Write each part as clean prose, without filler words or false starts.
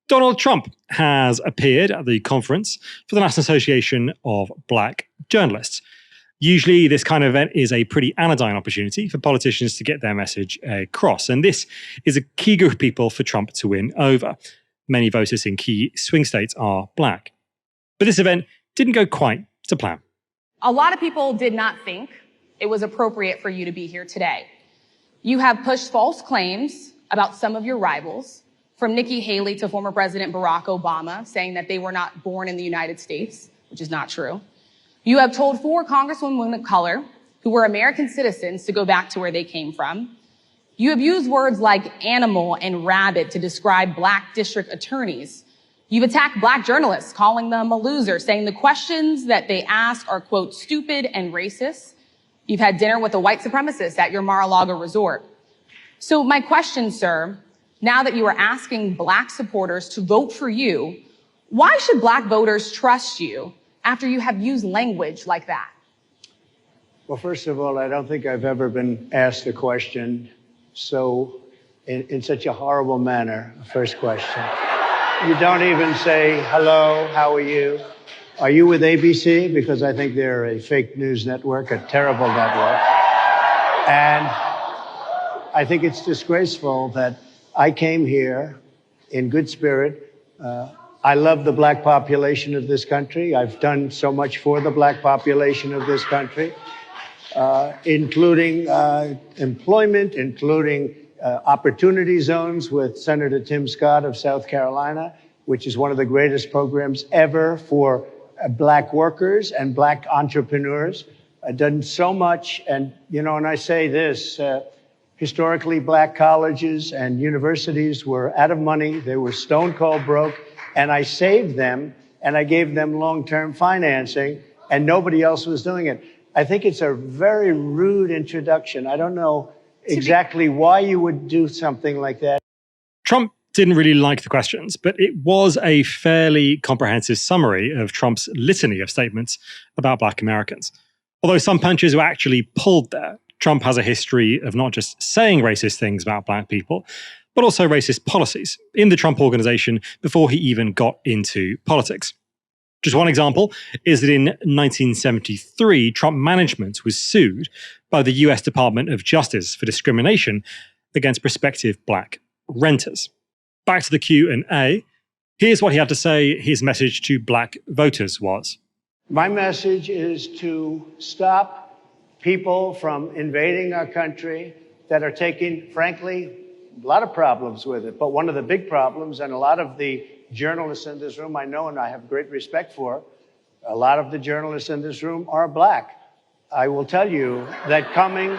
Donald Trump has appeared at the conference for the National Association of Black Journalists. Usually, this kind of event is a pretty anodyne opportunity for politicians to get their message across. And this is a key group of people for Trump to win over. Many voters in key swing states are black. But this event didn't go quite to plan. A lot of people did not think it was appropriate for you to be here today. You have pushed false claims about some of your rivals, from Nikki Haley to former President Barack Obama, saying that they were not born in the United States, which is not true. You have told 4 congresswomen of color who were American citizens to go back to where they came from. You have used words like animal and rabid to describe black district attorneys. You've attacked black journalists, calling them a loser, saying the questions that they ask are, quote, stupid and racist. You've had dinner with a white supremacist at your Mar-a-Lago resort. So my question, sir, now that you are asking black supporters to vote for you, why should black voters trust you after you have used language like that? Well, first of all, I don't think I've ever been asked a question in such a horrible manner. First question. You don't even say, hello, how are you? Are you with ABC? Because I think they're a fake news network, a terrible network. And I think it's disgraceful that I came here in good spirit. I love the black population of this country. I've done so much for the black population of this country, including employment, including opportunity zones with Senator Tim Scott of South Carolina, which is one of the greatest programs ever for black workers and black entrepreneurs. I've done so much. And, and I say this, historically, black colleges and universities were out of money. They were stone cold broke. And I saved them and I gave them long-term financing and nobody else was doing it. I think it's a very rude introduction. I don't know exactly why you would do something like that. Trump didn't really like the questions, but it was a fairly comprehensive summary of Trump's litany of statements about black Americans. Although some punches were actually pulled there, Trump has a history of not just saying racist things about black people, but also racist policies in the Trump organization before he even got into politics. Just one example is that in 1973, Trump management was sued by the US Department of Justice for discrimination against prospective black renters. Back to the Q&A. Here's what he had to say his message to black voters was. My message is to stop people from invading our country that are taking, frankly, a lot of problems with it. But one of the big problems, and a lot of the journalists in this room I know and I have great respect for, a lot of the journalists in this room are black. I will tell you that coming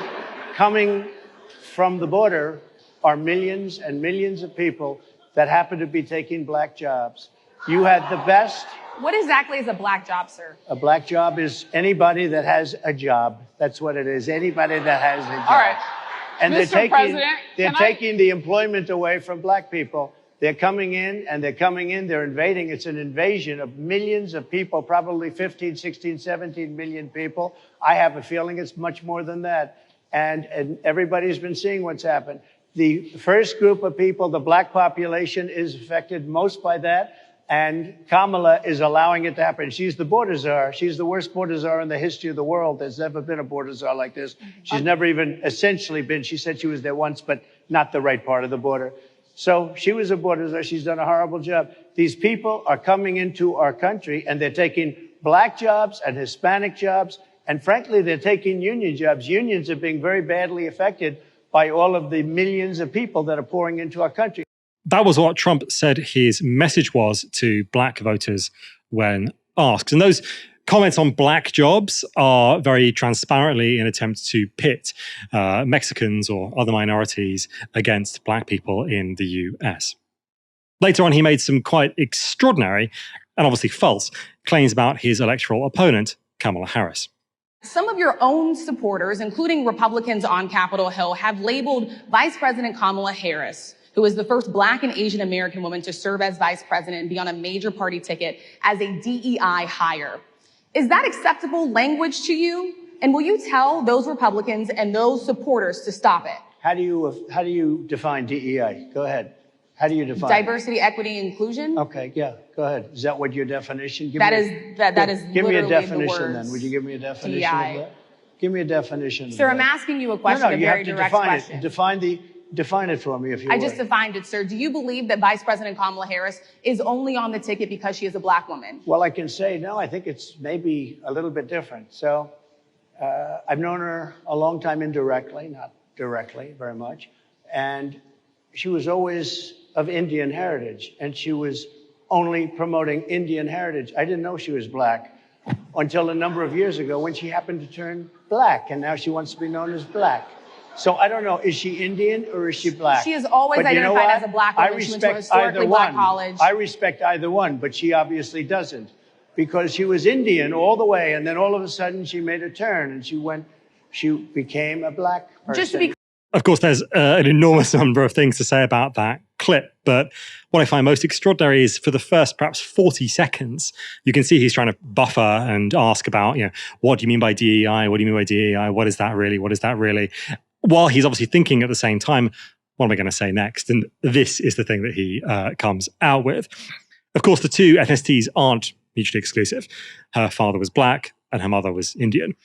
from the border are millions and millions of people that happen to be taking black jobs. You had the best. What exactly is a black job, sir? A black job is anybody that has a job. That's what it is. Anybody that has a job. All right. And Mr. they're taking the employment away from black people. They're coming in, they're invading. It's an invasion of millions of people, probably 15, 16, 17 million people. I have a feeling it's much more than that. And everybody's been seeing what's happened. The first group of people, the black population, is affected most by that. And Kamala is allowing it to happen. She's the border czar. She's the worst border czar in the history of the world. There's never been a border czar like this. She's never even essentially been. She said she was there once, but not the right part of the border. So she was a border czar. She's done a horrible job. These people are coming into our country and they're taking black jobs and Hispanic jobs. And frankly, they're taking union jobs. Unions are being very badly affected by all of the millions of people that are pouring into our country. That was what Trump said his message was to black voters when asked. And those comments on black jobs are very transparently an attempt to pit Mexicans or other minorities against black people in the US. Later on, he made some quite extraordinary and obviously false claims about his electoral opponent, Kamala Harris. Some of your own supporters, including Republicans on Capitol Hill, have labeled Vice President Kamala Harris, who is the first black and Asian American woman to serve as vice president and be on a major party ticket, as a DEI hire. Is that acceptable language to you? And will you tell those Republicans and those supporters to stop it? How do you define DEI? Go ahead. How do you define it? Diversity, equity, inclusion. Okay, yeah, go ahead. Is that what your definition? That is Give me a literally definition the words then. Would you give me a definition DEI. of that? Give me a definition. Sir, of I'm that. asking you a question, No, a you very have to direct define question. it. Define it for me, if you I would. just defined it, sir. Do you believe that Vice President Kamala Harris is only on the ticket because she is a black woman? Well, I can say no. I think it's maybe a little bit different. So I've known her a long time indirectly, not directly very much. And she was always of Indian heritage, and she was only promoting Indian heritage. I didn't know she was black until a number of years ago when she happened to turn black, and now she wants to be known as black. So I don't know, is she Indian or is she black? She is always identified as a black woman. She went to a historically black college. I respect either one, but she obviously doesn't, because she was Indian all the way, and then all of a sudden she made a turn and she became a black person. Just to be Of course, there's an enormous number of things to say about that clip, but what I find most extraordinary is for the first perhaps 40 seconds, you can see he's trying to buffer and ask about, what do you mean by DEI? What do you mean by DEI? What is that really? What is that really? While he's obviously thinking at the same time, what am I going to say next? And this is the thing that he comes out with. Of course, the two ethnicities aren't mutually exclusive. Her father was black and her mother was Indian.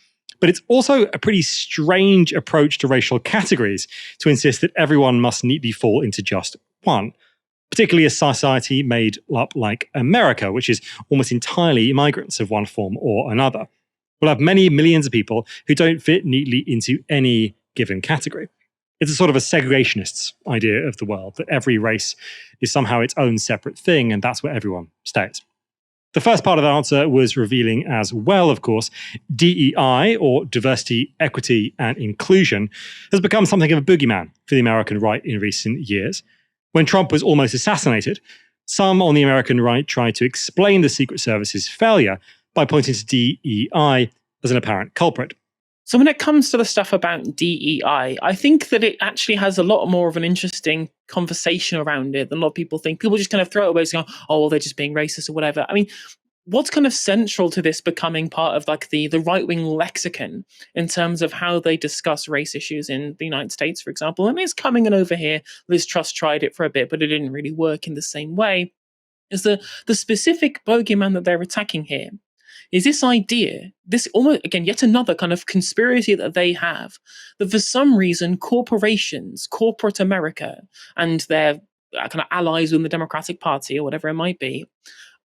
But it's also a pretty strange approach to racial categories to insist that everyone must neatly fall into just one, particularly a society made up like America, which is almost entirely immigrants of one form or another. We'll have many millions of people who don't fit neatly into any given category. It's a sort of a segregationist's idea of the world, that every race is somehow its own separate thing, and that's where everyone stays. The first part of the answer was revealing as well, of course. DEI, or diversity, equity, and inclusion, has become something of a boogeyman for the American right in recent years. When Trump was almost assassinated, some on the American right tried to explain the Secret Service's failure by pointing to DEI as an apparent culprit. So when it comes to the stuff about DEI, I think that it actually has a lot more of an interesting conversation around it than a lot of people think. People just kind of throw it away and go, oh, well, they're just being racist or whatever. I mean, what's kind of central to this becoming part of like the right-wing lexicon in terms of how they discuss race issues in the United States, for example, and it's coming in over here. Liz Truss tried it for a bit, but it didn't really work in the same way, is the specific bogeyman that they're attacking here is this idea, this almost, again, yet another kind of conspiracy that they have, that for some reason corporations, corporate America, and their kind of allies in the Democratic Party or whatever it might be,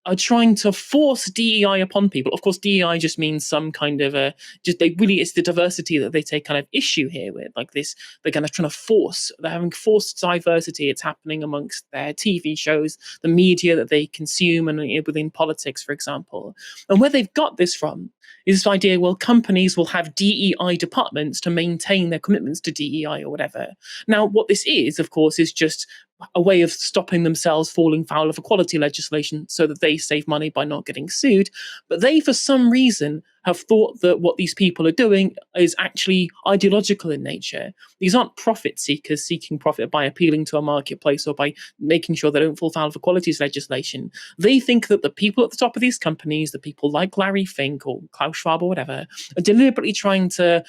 are trying to force DEI upon people. Of course, DEI just means some kind of it's the diversity that they take kind of issue here with. Like this, they're kind of trying to they're having forced diversity. It's happening amongst their TV shows, the media that they consume, and within politics, for example. And where they've got this from is this idea, well, companies will have DEI departments to maintain their commitments to DEI or whatever. Now, what this is, of course, is just a way of stopping themselves falling foul of equality legislation so that they save money by not getting sued. But they, for some reason, have thought that what these people are doing is actually ideological in nature. These aren't profit seekers seeking profit by appealing to a marketplace or by making sure they don't fall foul of equalities legislation. They think that the people at the top of these companies, the people like Larry Fink or Klaus Schwab or whatever, are deliberately trying to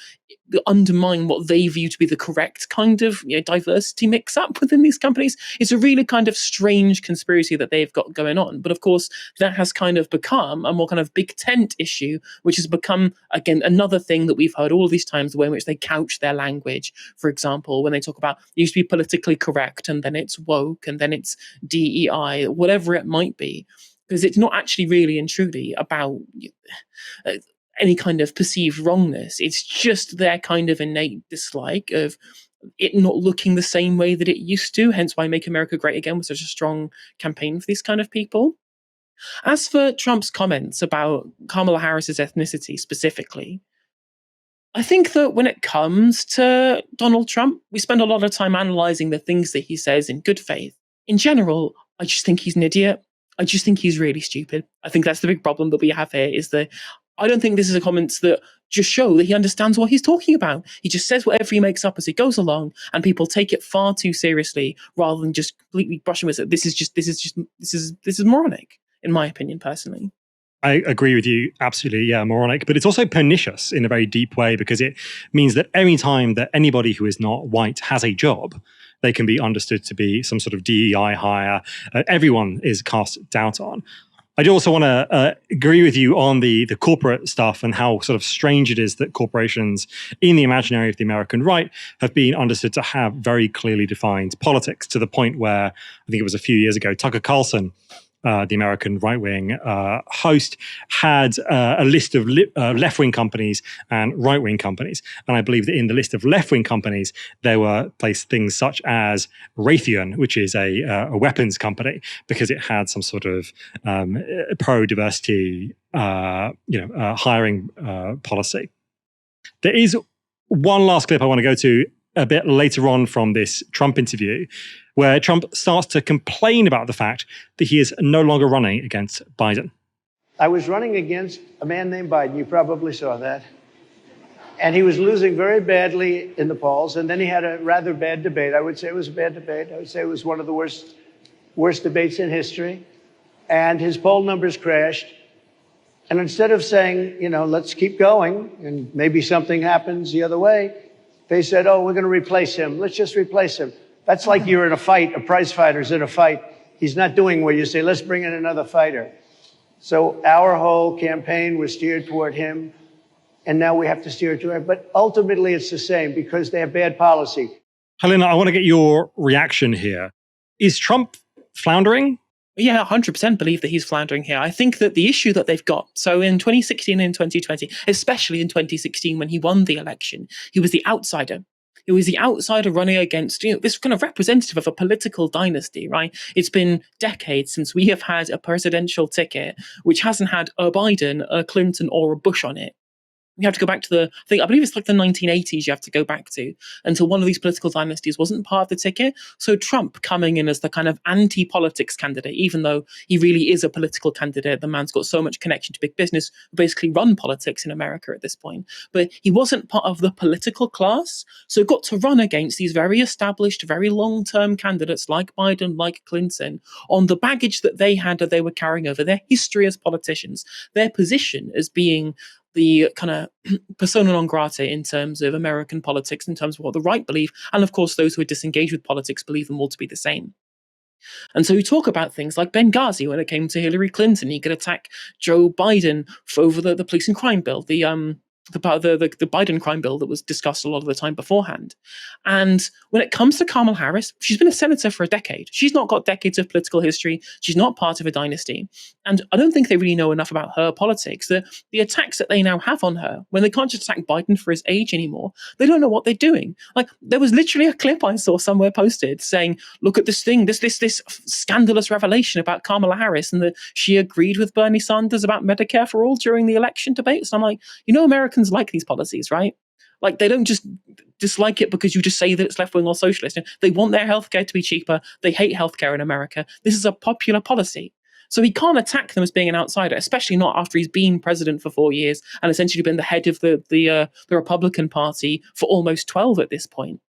undermine what they view to be the correct kind of diversity mix up within these companies. It's a really kind of strange conspiracy that they've got going on. But of course, that has kind of become a more kind of big tent issue, which has become, again, another thing that we've heard all these times, the way in which they couch their language. For example, when they talk about, it used to be politically correct, and then it's woke, and then it's DEI, whatever it might be. Because it's not actually really and truly about any kind of perceived wrongness. It's just their kind of innate dislike of it not looking the same way that it used to, hence why Make America Great Again was such a strong campaign for these kind of people. As for Trump's comments about Kamala Harris's ethnicity specifically, I think that when it comes to Donald Trump, we spend a lot of time analysing the things that he says in good faith. In general, I just think he's an idiot. I just think he's really stupid. I think that's the big problem that we have here, is that I don't think this is a comment that just show that he understands what he's talking about. He just says whatever he makes up as he goes along, and people take it far too seriously rather than just completely brushing with it. This is moronic, in my opinion, personally. I agree with you, absolutely, yeah, moronic, but it's also pernicious in a very deep way, because it means that any time that anybody who is not white has a job, they can be understood to be some sort of DEI hire. Everyone is cast doubt on. I do also want to agree with you on the corporate stuff and how sort of strange it is that corporations in the imaginary of the American right have been understood to have very clearly defined politics, to the point where, I think it was a few years ago, Tucker Carlson, the American right-wing host, had a list of left-wing companies and right-wing companies. And I believe that in the list of left-wing companies, there were placed things such as Raytheon, which is a weapons company, because it had some sort of pro-diversity hiring policy. There is one last clip I want to go to a bit later on from this Trump interview, where Trump starts to complain about the fact that he is no longer running against Biden. I was running against a man named Biden. You probably saw that. And he was losing very badly in the polls. And then he had a rather bad debate. I would say it was a bad debate. I would say it was one of the worst debates in history. And his poll numbers crashed. And instead of saying, let's keep going and maybe something happens the other way, they said, oh, we're going to replace him. Let's just replace him. That's like you're in a fight, a prize fighter's in a fight. He's not doing well. You say, let's bring in another fighter. So our whole campaign was steered toward him, and now we have to steer toward him. But ultimately, it's the same because they have bad policy. Helena, I want to get your reaction here. Is Trump floundering? Yeah, 100% believe that he's floundering here. I think that the issue that they've got, so in 2016 and 2020, especially in 2016 when he won the election, he was the outsider. He was the outsider running against, this kind of representative of a political dynasty, right? It's been decades since we have had a presidential ticket which hasn't had a Biden, a Clinton, or a Bush on it. You have to go back to I believe it's like the 1980s you have to go back to, until one of these political dynasties wasn't part of the ticket. So Trump coming in as the kind of anti-politics candidate, even though he really is a political candidate, the man's got so much connection to big business, basically run politics in America at this point. But he wasn't part of the political class, so got to run against these very established, very long-term candidates like Biden, like Clinton, on the baggage that they had, that they were carrying over, their history as politicians, their position as being the kind of persona non grata in terms of American politics, in terms of what the right believe, and of course those who are disengaged with politics believe them all to be the same. And so we talk about things like Benghazi when it came to Hillary Clinton. He could attack Joe Biden over the police and crime bill, the Biden crime bill that was discussed a lot of the time beforehand. And when it comes to Kamala Harris, she's been a senator for a decade. She's not got decades of political history. She's not part of a dynasty. And I don't think they really know enough about her politics. The attacks that they now have on her, when they can't just attack Biden for his age anymore, they don't know what they're doing. Like, there was literally a clip I saw somewhere posted saying, look at this thing, this scandalous revelation about Kamala Harris, and that she agreed with Bernie Sanders about Medicare for all during the election debates. And I'm like, Americans like these policies, right? Like, they don't just dislike it because you just say that it's left-wing or socialist. They want their healthcare to be cheaper. They hate healthcare in America. This is a popular policy. So he can't attack them as being an outsider, especially not after he's been president for 4 years and essentially been the head of the Republican Party for almost 12 at this point.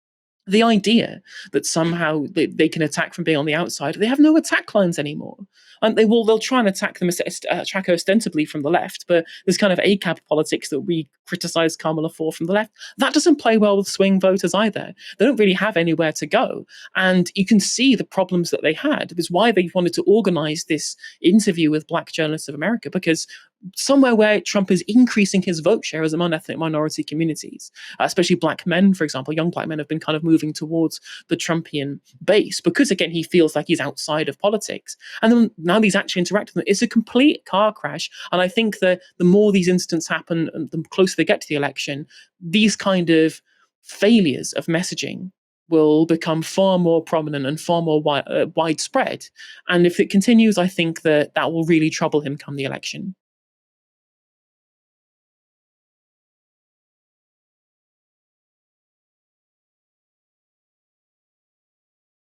The idea that somehow they can attack from being on the outside, they have no attack lines anymore. And they'll try and attack them, attack her ostensibly from the left, but this kind of ACAB politics that we criticize Kamala for from the left, that doesn't play well with swing voters either. They don't really have anywhere to go. And you can see the problems that they had. It's why they wanted to organize this interview with Black Journalists of America, because somewhere where Trump is increasing his vote share as among ethnic minority communities, especially Black men, for example, young Black men have been kind of moving towards the Trumpian base because, again, he feels like he's outside of politics. And then now these actually interact with them. It's a complete car crash. And I think that the more these incidents happen, and the closer they get to the election, these kind of failures of messaging will become far more prominent and far more widespread. And if it continues, I think that will really trouble him come the election.